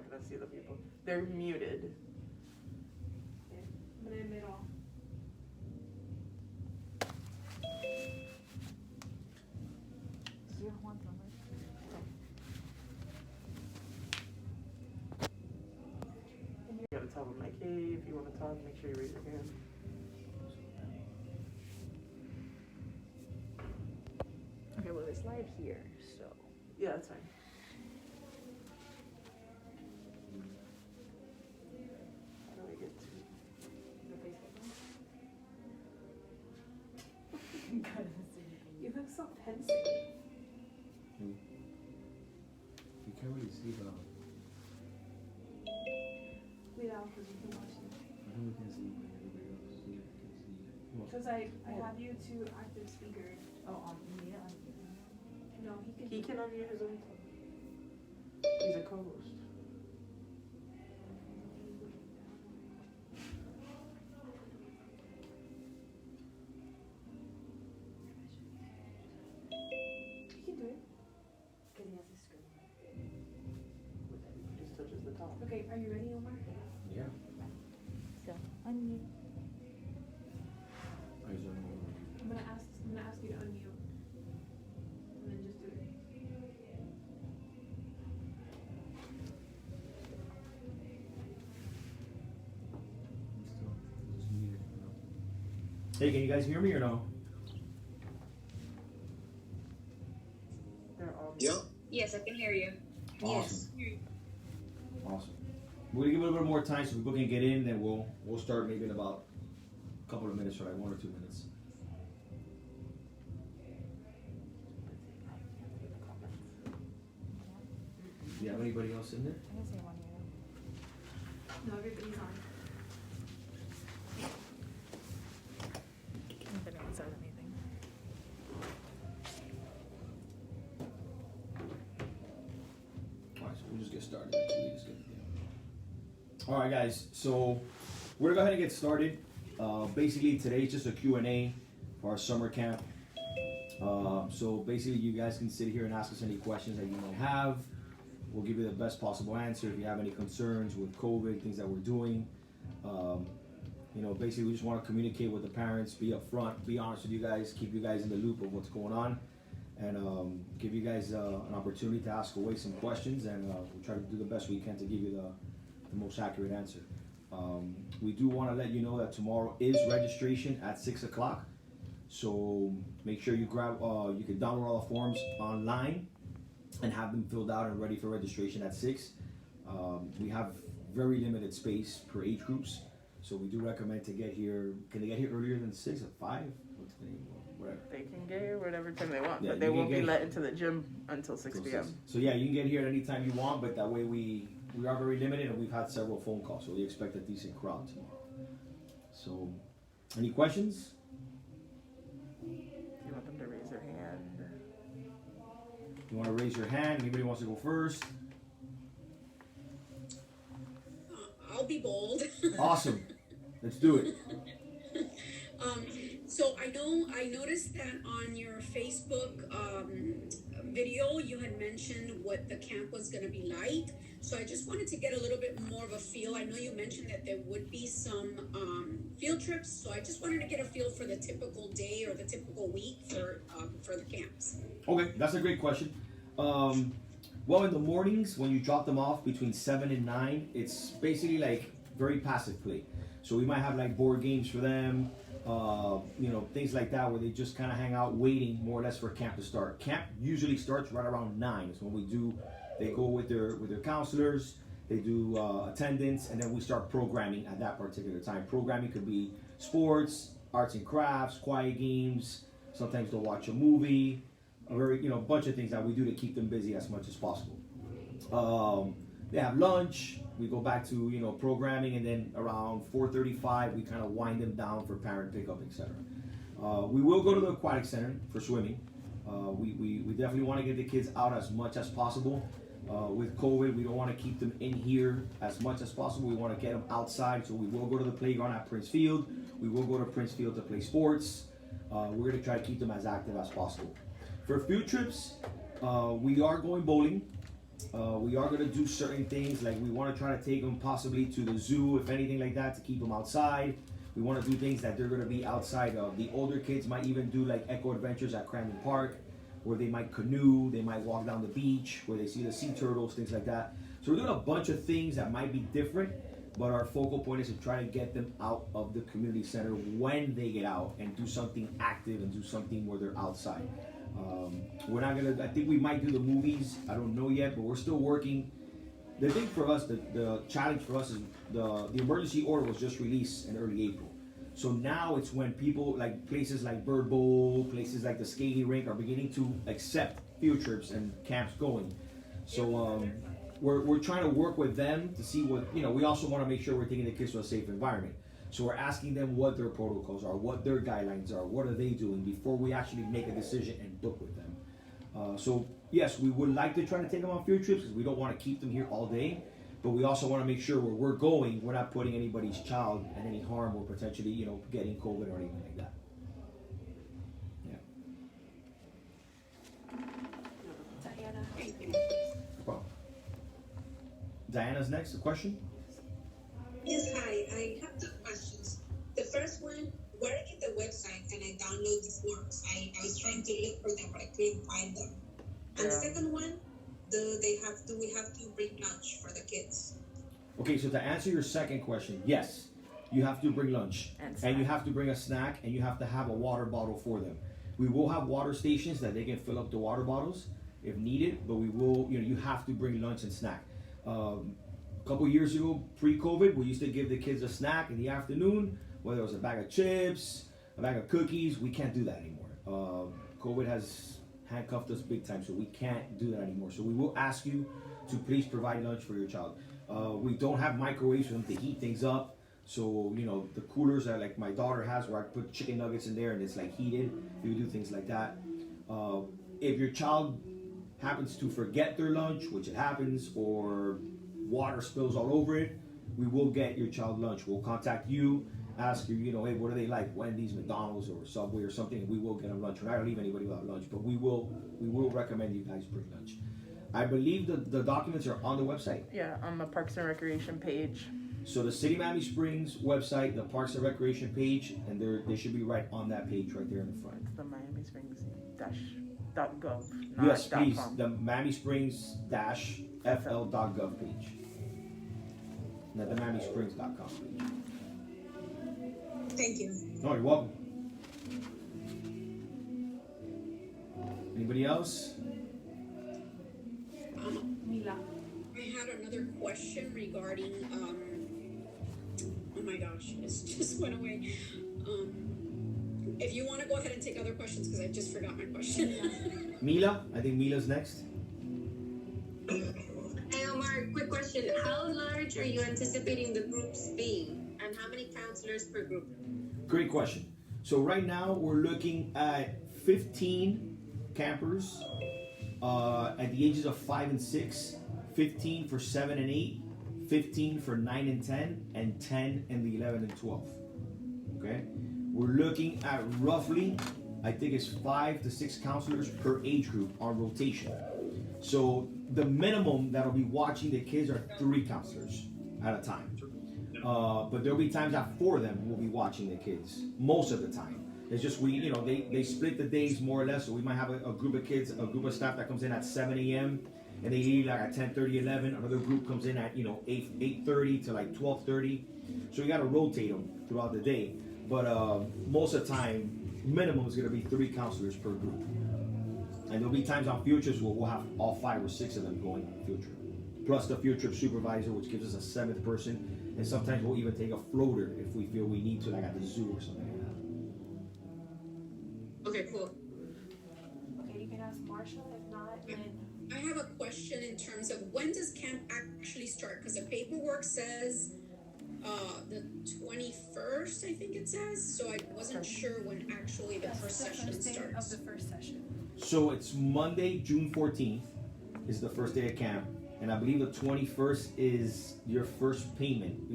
not gonna see the people. They're muted. You gotta tell them like, hey, if you want to talk, make sure you raise your hand. Okay, well, it's live here, so. Yeah, that's fine. How do I get to the Facebook one? You look so pensive. You can't really see the. Without, because you can watch it. I don't can see when everybody else can see. Because I have you to active speaker. Oh, on me? No, He can unmute his own. He's a co-host. He can do it. Because he has a screen. He just touches the top. Okay, are you ready, Omar? Yeah. So, unmute. I just don't know. I'm gonna ask you to unmute. And then just do it. I'm still just muted. Hey, can you guys hear me or no? They're all Yeah. Yes, I can hear you. Awesome. Awesome. We're gonna give it a little more time so people can get in, then we'll start maybe in about a couple of minutes, or like 1 or 2 minutes. Do you have anybody else in there? I'm gonna say one here. No, everybody's on. If anyone says anything. Alright, so we'll just get started. All right, guys. So we're gonna go ahead and get started. Basically, today's just a Q&A for our summer camp. So basically, you guys can sit here and ask us any questions that you might have. We'll give you the best possible answer. If you have any concerns with COVID, things that we're doing, basically, we just want to communicate with the parents, be upfront, be honest with you guys, keep you guys in the loop of what's going on, and give you guys an opportunity to ask away some questions, and we'll try to do the best we can to give you the most accurate answer. We do want to let you know that tomorrow is registration at 6 o'clock. So make sure you grab, you can download all the forms online and have them filled out and ready for registration at 6. We have very limited space per age groups. So we do recommend to get here. Can they get here earlier than 6 at 5? What's the name? Whatever. They can get here whatever time they want, Yeah, but they you won't can be get let into the gym until 6 p.m. So yeah, you can get here at any time you want, but that way we are very limited, and we've had several phone calls, so we expect a decent crowd tomorrow. So, any questions? You want them to raise their hand. You want to raise your hand? Anybody wants to go first? I'll be bold. Awesome. Let's do it. So I noticed that on your Facebook video, you had mentioned what the camp was going to be like. So I just wanted to get a little bit more of a feel. I know you mentioned that there would be some field trips. So I just wanted to get a feel for the typical day or the typical week for the camps. Okay, that's a great question. Well, in the mornings when you drop them off between 7 and 9, it's basically like very passive play. So we might have like board games for them, things like that, where they just kind of hang out waiting more or less for camp to start. Camp usually starts right around 9. It's when we do. They go with their counselors. They do attendance, and then we start programming at that particular time. Programming could be sports, arts and crafts, quiet games. Sometimes they'll watch a movie. A very bunch of things that we do to keep them busy as much as possible. They have lunch. We go back to programming, and then around 4:35 we kind of wind them down for parent pickup, etc. We will go to the aquatic center for swimming. We definitely want to get the kids out as much as possible. With COVID, we don't want to keep them in here as much as possible. We want to get them outside, so we will go to the playground at Prince Field. We will go to Prince Field to play sports. We're going to try to keep them as active as possible. For field trips, we are going bowling. We are gonna do certain things, like we want to try to take them possibly to the zoo, if anything like that, to keep them outside. We want to do things that they're gonna be outside of. The older kids might even do like eco adventures at Crandon Park, where they might canoe, they might walk down the beach, where they see the sea turtles, things like that. So we're doing a bunch of things that might be different, but our focal point is to try to get them out of the community center when they get out and do something active and do something where they're outside. We're not gonna, I think we might do the movies, I don't know yet, but we're still working. The thing for us, the challenge for us is the emergency order was just released in early April. So now it's when people, like places like Bird Bowl, places like the skating rink are beginning to accept field trips and camps going. So we're trying to work with them to see what, we also want to make sure we're taking the kids to a safe environment. So we're asking them what their protocols are, what their guidelines are, what are they doing before we actually make a decision and book with them. So yes, we would like to try to take them on field trips because we don't want to keep them here all day, but we also want to make sure where we're going, we're not putting anybody's child at any harm or potentially, getting COVID or anything like that. Yeah. Diana. Thank you. Well, Diana's next. A question? Yes, hi. I have two questions. The first one, where I get the website and I download the forms? I was trying to look for them, but I couldn't find them. And the second one, do we have to bring lunch for the kids? Okay, so to answer your second question, yes, you have to bring lunch, and you have to bring a snack, and you have to have a water bottle for them. We will have water stations that they can fill up the water bottles if needed, but we will, you have to bring lunch and snack. A couple years ago, pre-COVID, we used to give the kids a snack in the afternoon, whether it was a bag of chips, a bag of cookies. We can't do that anymore. COVID has handcuffed us big time, so we can't do that anymore. So we will ask you to please provide lunch for your child. We don't have microwaves for them to heat things up. So, the coolers that like my daughter has where I put chicken nuggets in there and it's like heated, you do things like that. If your child happens to forget their lunch, which it happens, or water spills all over it, we will get your child lunch. We'll contact you, ask you, hey, what are they like? Wendy's, McDonald's, or Subway or something, and we will get them lunch. We're not gonna leave anybody without lunch, but we will recommend you guys bring lunch. I believe the documents are on the website. Yeah, on the Parks and Recreation page. So the City of Miami Springs website, the Parks and Recreation page, and they should be right on that page right there in the front. It's the Miami Springs .gov. Yes, not please. .com. The Miami Springs -fl.gov page. Not the Miami Springs.com page. Thank you. No, you're welcome. Anybody else? Mila. I had another question regarding, oh my gosh, it just went away. If you want to go ahead and take other questions, because I just forgot my question. Mila? I think Mila's next. Hey Omar, quick question. How large are you anticipating the groups being? And how many counselors per group? Great question. So right now we're looking at 15 campers at the ages of 5 and 6, 15 for 7 and 8, 15 for 9 and 10, and 10 in the 11 and 12. Okay? We're looking at roughly, I think it's 5 to 6 counselors per age group on rotation. So the minimum that'll be watching the kids are 3 counselors at a time. But there'll be times that 4 of them will be watching the kids most of the time. It's just they split the days more or less. So we might have a group of kids, a group of staff that comes in at 7 a.m. and they leave like at 10:30, 11. Another group comes in at 8:30 to like 12:30. So we got to rotate them throughout the day. But most of the time, minimum is going to be 3 counselors per group. And there'll be times on field trips where we'll have all 5 or 6 of them going on a field trip. Plus the field trip supervisor, which gives us a 7th person. And sometimes we'll even take a floater if we feel we need to, like at the zoo or something like that. Okay, cool. Okay, you can ask Marsha. If not, then I have a question in terms of when does camp actually start? Because the paperwork says the 21st, I think it says. So I wasn't sure when actually the first session starts. Of the first session. So it's Monday, June 14th is the first day of camp. And I believe the 21st is your first payment.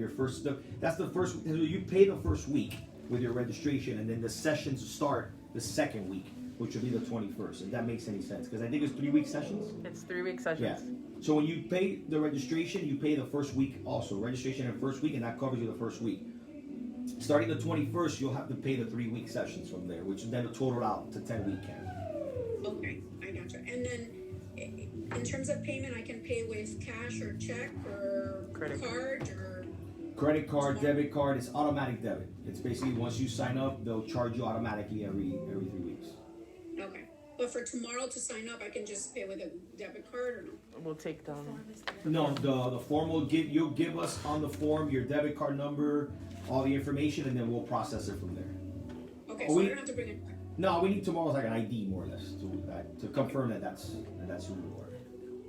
That's the first, you pay the first week with your registration, and then the sessions start the second week, which will be the 21st. If that makes any sense. Because I think it's 3-week sessions. It's 3-week sessions. Yeah. So when you pay the registration, you pay the first week also. Registration and first week, and that covers you the first week. Starting the 21st, you'll have to pay the 3-week sessions from there, which then will total out to 10-week camp. Okay, I gotcha. And then in terms of payment, I can pay with cash or check or Credit card or. Credit card, debit card, it's automatic debit. It's basically once you sign up, they'll charge you automatically every 3 weeks. Okay. But for tomorrow to sign up, I can just pay with a debit card or no? We'll take down. No, the form will you'll give us on the form your debit card number, all the information, and then we'll process it from there. Okay, Oh, so we- I don't have to bring it. No, we need tomorrow's like an ID more or less to confirm that's who you are.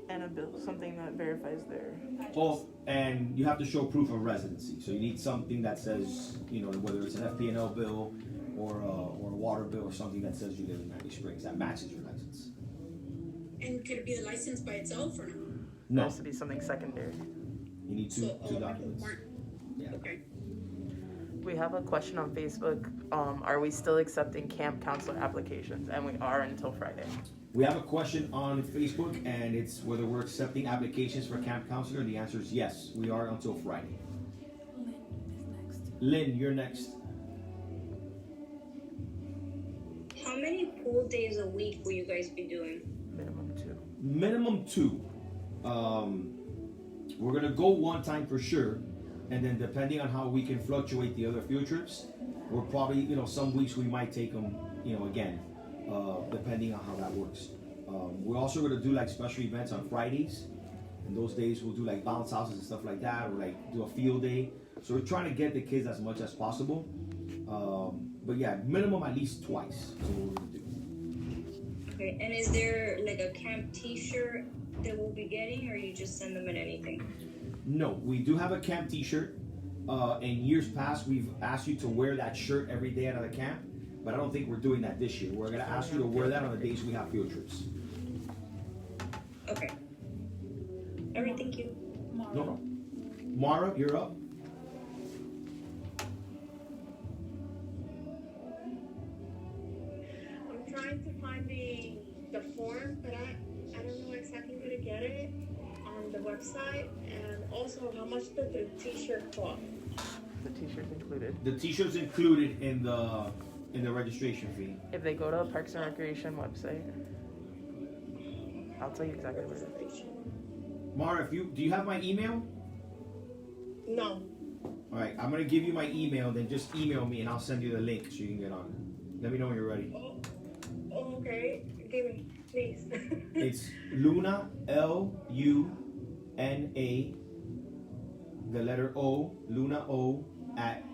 And a bill, something that verifies their. Oh, and you have to show proof of residency. So you need something that says, whether it's an FP&L bill or a water bill or something that says you live in Miami Springs that matches your license. And could it be the license by itself or no? No, Has to be something secondary. you need two documents. Yeah. Okay. We have a question on Facebook. Are we still accepting camp counselor applications? And we are until Friday. We have a question on Facebook, and it's whether we're accepting applications for camp counselor. The answer is yes. We are until Friday. Lynn, you're next. How many pool days a week will you guys be doing? Minimum 2. Minimum 2. We're gonna go one time for sure, and then depending on how we can fluctuate the other field trips, we're probably some weeks we might take them again, depending on how that works. We're also gonna do like special events on Fridays, and those days we'll do like bounce houses and stuff like that, or like do a field day. So we're trying to get the kids as much as possible. But yeah, minimum at least twice. So what we're gonna do. Okay, and is there like a camp t-shirt that we'll be getting, or you just send them in anything? No, we do have a camp t-shirt. In years past, we've asked you to wear that shirt every day out of the camp, but I don't think we're doing that this year. We're gonna ask you to wear that on the days we have field trips. Okay. All right, thank you. No problem. Mara, you're up. I'm trying to find the form, but I don't know exactly where to get it on the website, and also how much does the t-shirt cost? The t-shirt's included. The t-shirt's included in the registration fee. If they go to Parks and Recreation website, I'll tell you exactly where it is. Mara, do you have my email? No. All right, I'm gonna give you my email. Then just email me, and I'll send you the link so you can get on. Let me know when you're ready. Oh, okay. Give me, please. It's Luna, Luna, the letter O, Luna O, at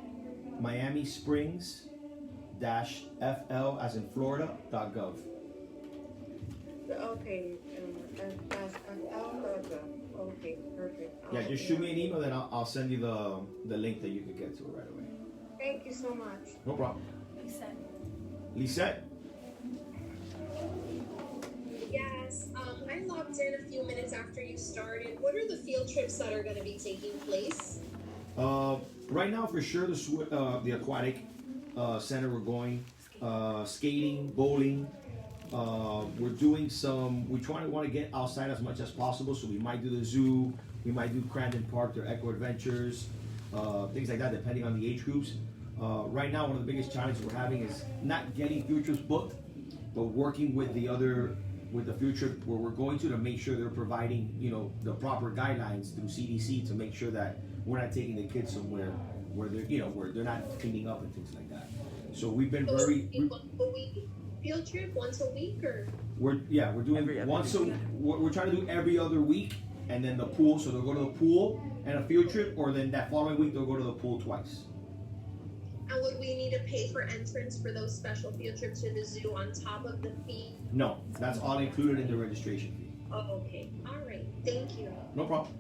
Miami Springs -FL as in Florida.gov. Okay. Okay, perfect. Yeah, just shoot me an email, then I'll send you the link that you can get to it right away. Thank you so much. No problem. Lisette. Lisette? Yes, I logged in a few minutes after you started. What are the field trips that are going to be taking place? Right now, for sure, the aquatic center we're going, skating, bowling. We're doing we want to get outside as much as possible, so we might do the zoo, we might do Crandon Park, their Echo Adventures, things like that, depending on the age groups. Right now, one of the biggest challenges we're having is not getting field trips booked, but working with the field trip where we're going to make sure they're providing, the proper guidelines through CDC to make sure that we're not taking the kids somewhere where they're not cleaning up and things like that. So we've been Once a week field trip, once a week, or? We're doing Every other once a week. we're trying to do every other week, and then the pool. So they'll go to the pool and a field trip, or then that following week they'll go to the pool twice. And would we need to pay for entrance for those special field trips to the zoo on top of the fee? No, that's all included in the registration fee. Oh, okay. All right. Thank you. No problem.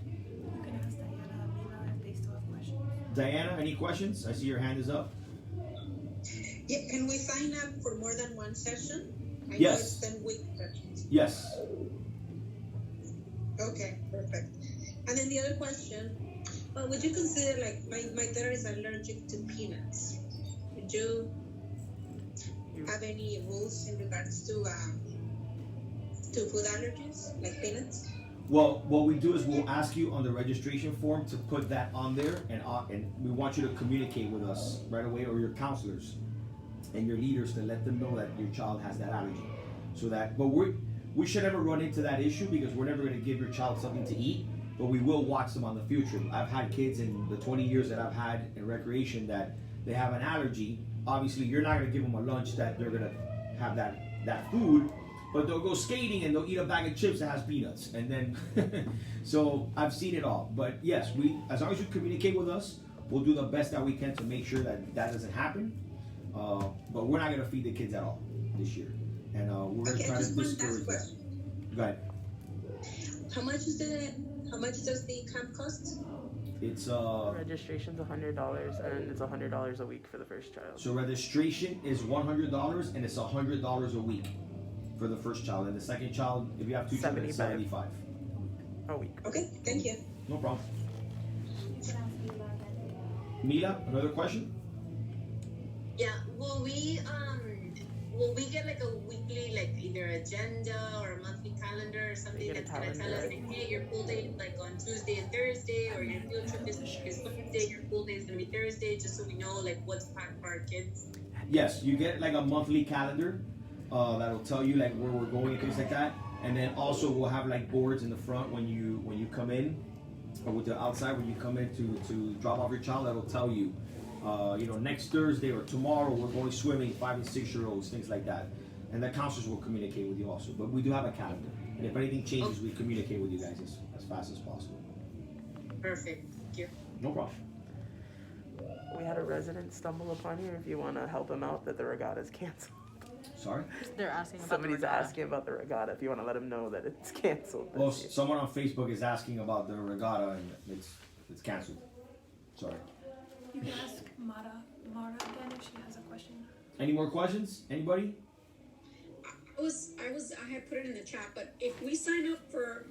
You can ask Diana and Lena if they still have questions. Diana, any questions? I see your hand is up. Yeah, can we sign up for more than one session? I Yes. know it's 10-week sessions. Yes. Okay, perfect. And then the other question, would you consider, like, my daughter is allergic to peanuts. have any rules in regards to food allergens, like peanuts? Well, what we do is we'll ask you on the registration form to put that on there, and we want you to communicate with us right away, or your counselors and your leaders, to let them know that your child has that allergy. So that, but we should never run into that issue, because we're never going to give your child something to eat, but we will watch them on the future. I've had kids in the 20 years that I've had in recreation that they have an allergy. Obviously, you're not going to give them a lunch that they're going to have that food, but they'll go skating and they'll eat a bag of chips that has peanuts, and then so I've seen it all. But yes, as long as you communicate with us, we'll do the best that we can to make sure that doesn't happen. But we're not going to feed the kids at all this year, and we're going to try to discourage that. Go ahead. How much does the camp cost? It's Registration's $100, and it's $100 a week for the first child. so registration is $100, and it's $100 a week for the first child, and the second child, if you have two children, it's 75 a week. Okay, thank you. No problem. Mila, another question? Yeah, will we get like a weekly, like either agenda or a monthly calendar or something that's gonna tell us, like, hey, your pool day is like on Tuesday and Thursday, or your field trip is Wednesday, your pool day is gonna be Thursday, just so we know like what's packed for our kids? Yes, you get like a monthly calendar that'll tell you like where we're going and things like that, and then also we'll have like boards in the front when you come in, or with the outside when you come in to drop off your child, that'll tell you. Next Thursday or tomorrow we're going swimming, 5 and 6 year olds, things like that. And the counselors will communicate with you also. But we do have a calendar. And if anything changes, we communicate with you guys as fast as possible. Perfect. Thank you. No problem. We had a resident stumble upon here. If you want to help him out, that the regatta is canceled. Sorry? They're asking about Somebody's the regatta. asking about the regatta. If you want to let him know that it's canceled. Well, someone on Facebook is asking about the regatta, and it's canceled. Sorry. You can ask Mara again if she has a question. Any more questions? Anybody? I had put it in the chat, but if we sign up for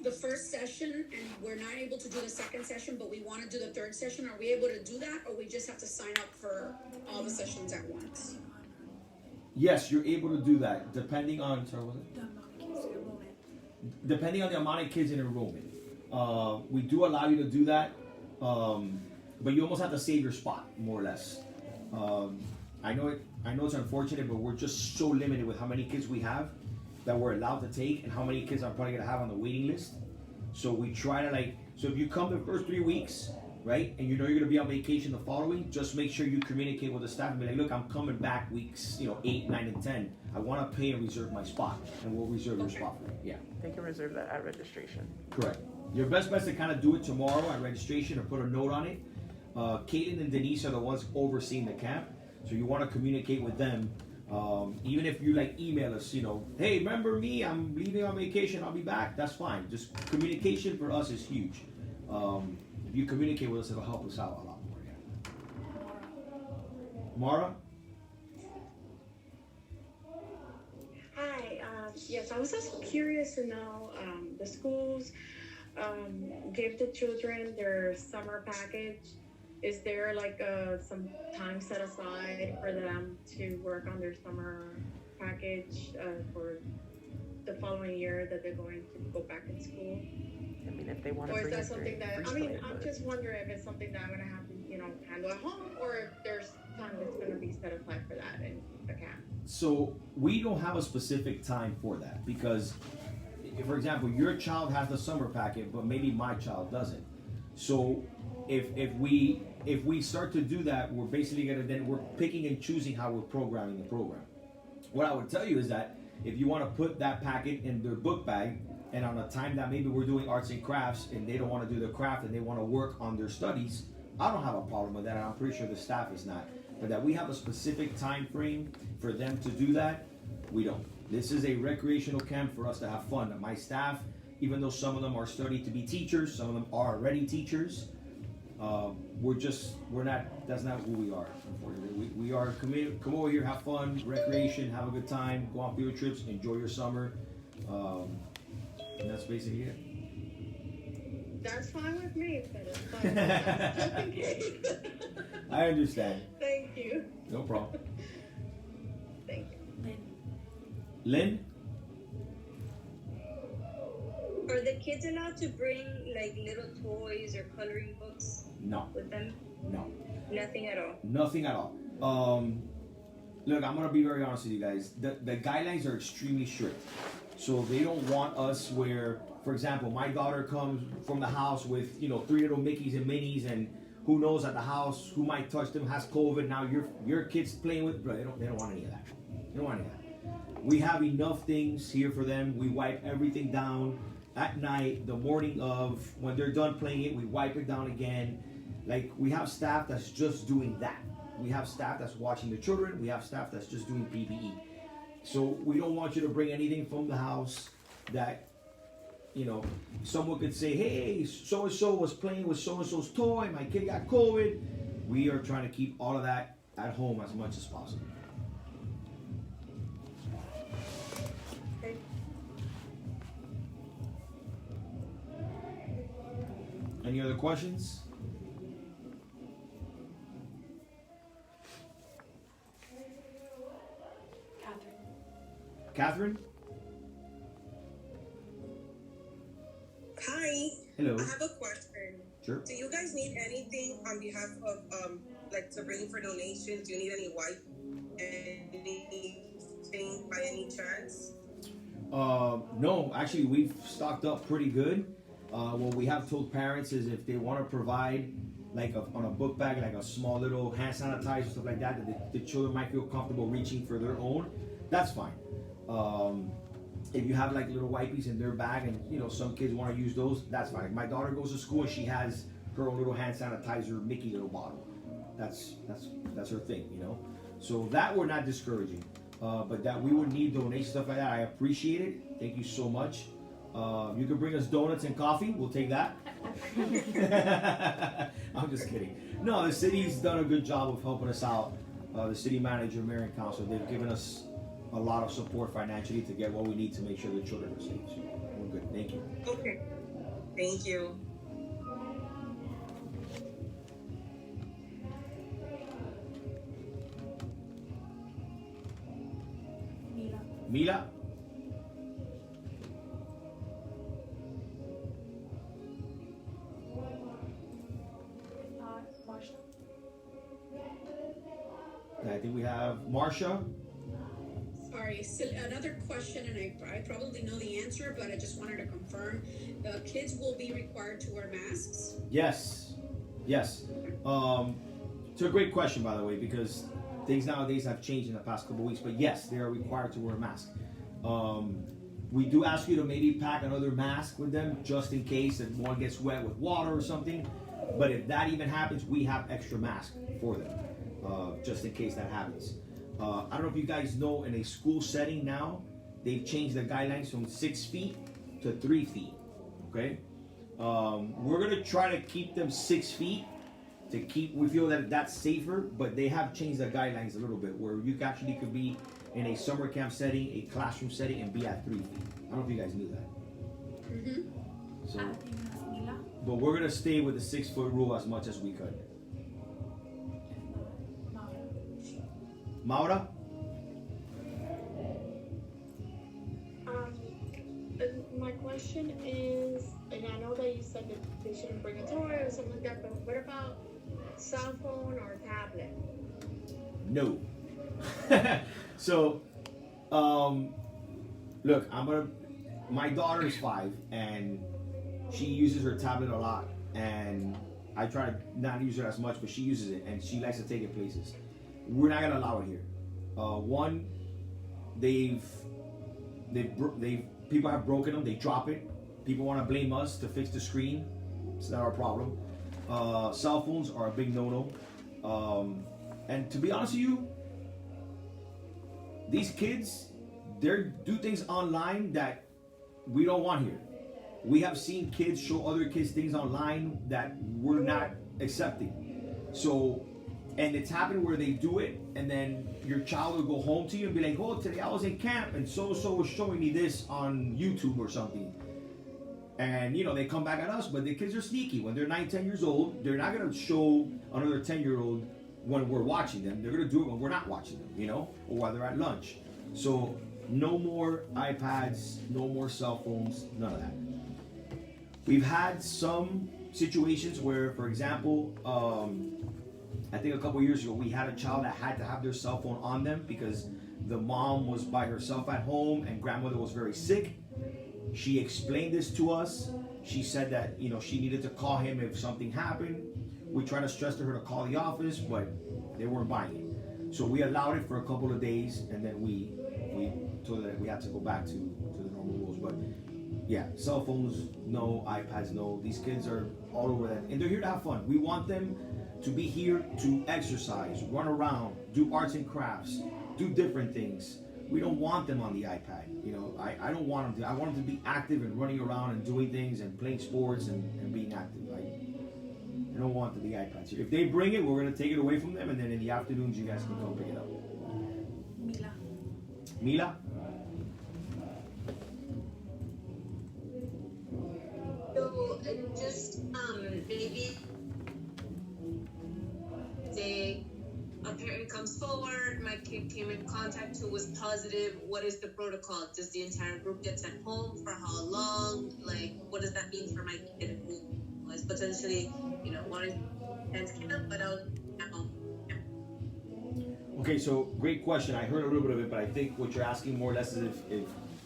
the first session and we're not able to do the second session, but we want to do the third session, are we able to do that, or we just have to sign up for all the sessions at once? Yes, you're able to do that, depending on, sorry, what was it? The amount of kids in enrollment. Depending on the amount of kids in enrollment. We do allow you to do that, but you almost have to save your spot, more or less. I know it's unfortunate, but we're just so limited with how many kids we have that we're allowed to take, and how many kids I'm probably gonna have on the waiting list. So we try to so if you come the first 3 weeks, right, and you know you're gonna be on vacation the following, just make sure you communicate with the staff and be like, look, I'm coming back weeks 8, 9, and 10. I want to pay and reserve my spot, and we'll reserve your spot for you. Yeah. They can reserve that at registration. Correct. Your best bet is to kind of do it tomorrow at registration or put a note on it. Caitlin and Denise are the ones overseeing the camp, so you want to communicate with them. Even if you email us, hey, remember me? I'm leaving on vacation. I'll be back. That's fine. Just communication for us is huge. If you communicate with us, it'll help us out a lot more. Yeah. Mara? Hi, yes, I was just curious to know, the schools give the children their summer package. Is there some time set aside for them to work on their summer package for the following year that they're going to go back in school? I mean, if they want to Or is bring that it something that, I'm just wondering if it's something that I'm gonna have to, handle at home, or if there's time that's gonna be set aside for that in the camp. So we don't have a specific time for that, because, for example, your child has the summer packet, but maybe my child doesn't. So if we start to do that, we're basically we're picking and choosing how we're programming the program. What I would tell you is that if you want to put that packet in their book bag, and on a time that maybe we're doing arts and crafts and they don't want to do the craft and they want to work on their studies, I don't have a problem with that, and I'm pretty sure the staff is not. But that we have a specific time frame for them to do that, we don't. This is a recreational camp for us to have fun. My staff, even though some of them are studying to be teachers, some of them are already teachers, that's not who we are, unfortunately. We are committed, come over here, have fun, recreation, have a good time, go on field trips, enjoy your summer. And that's basically it. That's fine with me, but it's fine. Just in case. I understand. Thank you. No problem. Thank Lynn? Are the kids allowed to bring like little toys or coloring books No. with them? No. Nothing at all. Nothing at all. Look, I'm gonna be very honest with you guys. The guidelines are extremely strict, so they don't want us where, for example, my daughter comes from the house with 3 little Mickeys and Minnies, and who knows at the house who might touch them has COVID. Now your kids playing with, bro, they don't want any of that. They don't want any of that. We have enough things here for them. We wipe everything down at night, the morning of, when they're done playing it, we wipe it down again. Like, we have staff that's just doing that. We have staff that's watching the children. We have staff that's just doing PPE. So we don't want you to bring anything from the house that, someone could say, hey, so-and-so was playing with so-and-so's toy, my kid got COVID. We are trying to keep all of that at home as much as possible. Okay. Any other questions? Catherine? Hi. Hello. I have a question. Sure. Do you guys need anything on behalf of like to bring for donations? Do you need any wipe? Anything by any chance? No, actually we've stocked up pretty good. What we have told parents is if they want to provide like on a book bag, like a small little hand sanitizer, stuff like that, that the children might feel comfortable reaching for their own, that's fine. If you have like little wipies in their bag and some kids want to use those, that's fine. My daughter goes to school and she has her own little hand sanitizer Mickey little bottle. That's her thing, So that we're not discouraging. But that we would need donations, stuff like that, I appreciate it. Thank you so much. You can bring us donuts and coffee, we'll take that. I'm just kidding. No, the city's done a good job of helping us out. The city manager, mayor, and council, they've given us a lot of support financially to get what we need to make sure the children are safe. So we're good. Thank you. Okay. Thank you. Mila? Marsha. I think we have Marsha. Sorry, so another question, and I probably know the answer, but I just wanted to confirm. The kids will be required to wear masks? Yes. It's a great question, by the way, because things nowadays have changed in the past couple weeks. But yes, they are required to wear a mask. We do ask you to maybe pack another mask with them just in case if one gets wet with water or something. But if that even happens, we have extra masks for them, just in case that happens. I don't know if you guys know, in a school setting now, they've changed the guidelines from 6 feet to 3 feet. Okay, we're gonna try to keep them 6 feet. We feel that that's safer, but they have changed the guidelines a little bit, where you actually could be in a summer camp setting, a classroom setting, and be at 3 feet. I don't know if you guys knew that. Mm-hmm. So, but we're gonna stay with the 6 foot rule as much as we could. Maura? My question is, and I know that you said that they shouldn't bring a toy or something like that, but what about cell phone or tablet? No. So, look, my daughter is 5 and she uses her tablet a lot, and I try to not use it as much, but she uses it and she likes to take it places. We're not gonna allow it here. One, people have broken them. They drop it. People want to blame us to fix the screen. It's not our problem. Cell phones are a big no-no. And to be honest with you, these kids, they do things online that we don't want here. We have seen kids show other kids things online that we're not accepting. So, and it's happened where they do it, and then your child will go home to you and be like, oh, today I was in camp and so-and-so was showing me this on YouTube or something. And, they come back at us, but the kids are sneaky. When they're 9, 10 years old, they're not going to show another 10-year-old when we're watching them. They're going to do it when we're not watching them, or while they're at lunch. So No more iPads, no more cell phones, none of that. We've had some situations where, for example, I think a couple years ago, we had a child that had to have their cell phone on them because the mom was by herself at home and grandmother was very sick. She explained this to us. She said that, you know, she needed to call him if something happened. We tried to stress to her to call the office, but they weren't buying it. So we allowed it for a couple of days, and then we told her that we had to go back to the normal rules. But yeah, cell phones, no. iPads, no. These kids are all over that, and they're here to have fun. We want them to be here to exercise, run around, do arts and crafts, do different things. We don't want them on the iPad. You know, I don't want them to. I want them to be active and running around and doing things and playing sports and being active. I don't want the iPads. If they bring it, we're going to take it away from them, and then in the afternoons, you guys can come pick it up. Mila? So just maybe say a parent comes forward, my kid came in contact who was positive. What is the protocol? Does the entire group get sent home? For how long? Like, what does that mean for my kid who was potentially, you know, wanting to camp, but out at home? Okay, so great question. I heard a little bit of it, but I think what you're asking more or less is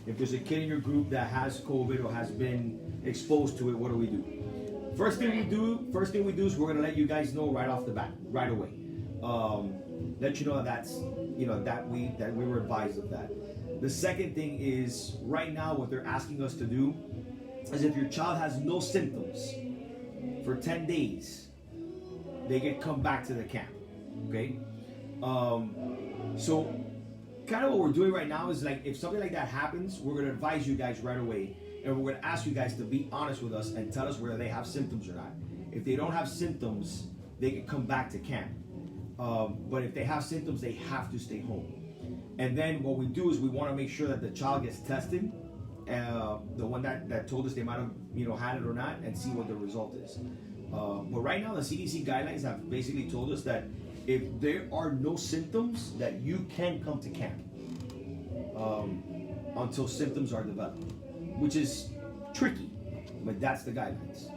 if there's a kid in your group that has COVID or has been exposed to it, what do we do? First thing we do is we're gonna let you guys know right off the bat, right away. Let you know that's, you know, that we were advised of that. The second thing is right now what they're asking us to do is if your child has no symptoms for 10 days, they can come back to the camp. Okay? So kind of what we're doing right now is like if something like that happens, we're gonna advise you guys right away, and we're gonna ask you guys to be honest with us and tell us whether they have symptoms or not. If they don't have symptoms, they can come back to camp. But if they have symptoms, they have to stay home. And then what we do is we want to make sure that the child gets tested, the one that told us they might have, you know, had it or not, and see what the result is. But right now, the CDC guidelines have basically told us that if there are no symptoms, that you can come to camp until symptoms are developed, which is tricky, but that's the guidelines.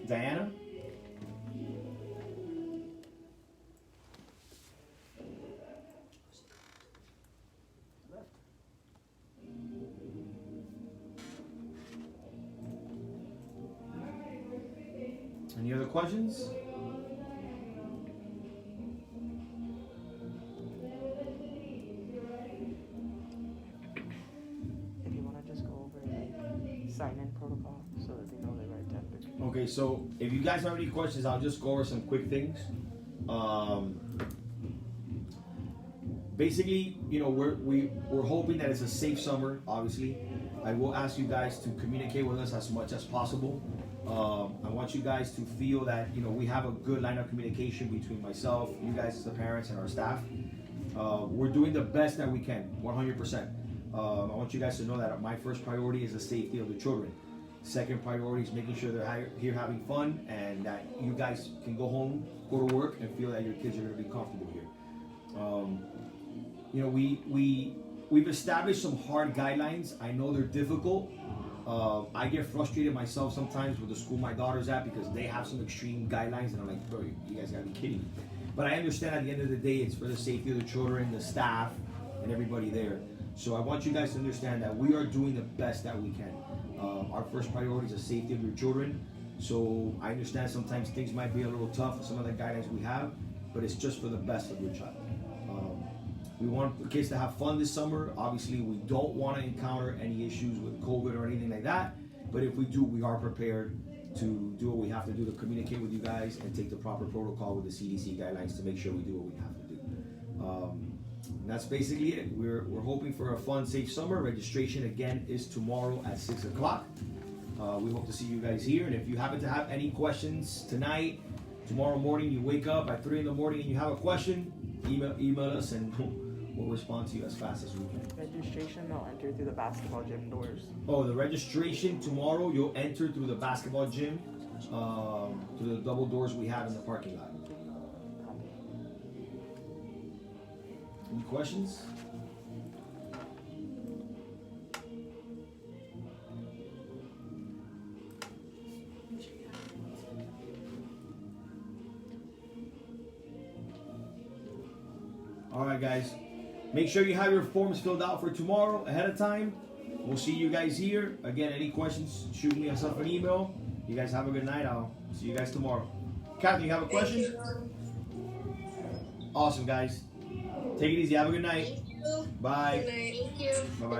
Diana? Any other questions? If you want to just go over like sign-in protocol so that they know the right temperature. Okay, so if you guys have any questions, I'll just go over some quick things. Basically, you know, we're hoping that it's a safe summer. Obviously, I will ask you guys to communicate with us as much as possible. I want you guys to feel that, you know, we have a good line of communication between myself, you guys as the parents, and our staff. We're doing the best that we can, 100%. I want you guys to know that my first priority is the safety of the children. Second priority is making sure they're here having fun and that you guys can go home, go to work, and feel that your kids are going to be comfortable here. You know, we've established some hard guidelines. I know they're difficult. I get frustrated myself sometimes with the school my daughter's at because they have some extreme guidelines, and I'm like, bro, you guys gotta be kidding me. But I understand at the end of the day, it's for the safety of the children, the staff, and everybody there. So I want you guys to understand that we are doing the best that we can. Our first priority is the safety of your children. So I understand sometimes things might be a little tough with some of the guidelines we have, but it's just for the best of your child. We want the kids to have fun this summer. Obviously, we don't want to encounter any issues with COVID or anything like that. But if we do, we are prepared to do what we have to do to communicate with you guys and take the proper protocol with the CDC guidelines to make sure we do what we have to do. And that's basically it. We're hoping for a fun, safe summer. Registration, again, is tomorrow at 6 o'clock. We hope to see you guys here. And if you happen to have any questions tonight, tomorrow morning, you wake up at 3 in the morning and you have a question, email us and We'll respond to you as fast as we can. Registration, they'll enter through the basketball gym doors. Oh, the registration tomorrow, you'll enter through the basketball gym, through the double doors we have in the parking lot. Any questions? All right, guys. Make sure you have your forms filled out for tomorrow ahead of time. We'll see you guys here. Again, any questions, shoot me yourself an email. You guys have a good night. I'll see you guys tomorrow. Kathy, you have a question? Awesome, guys. Take it easy. Have a good night. Thank you. Bye. Good night. Thank you. Bye-bye.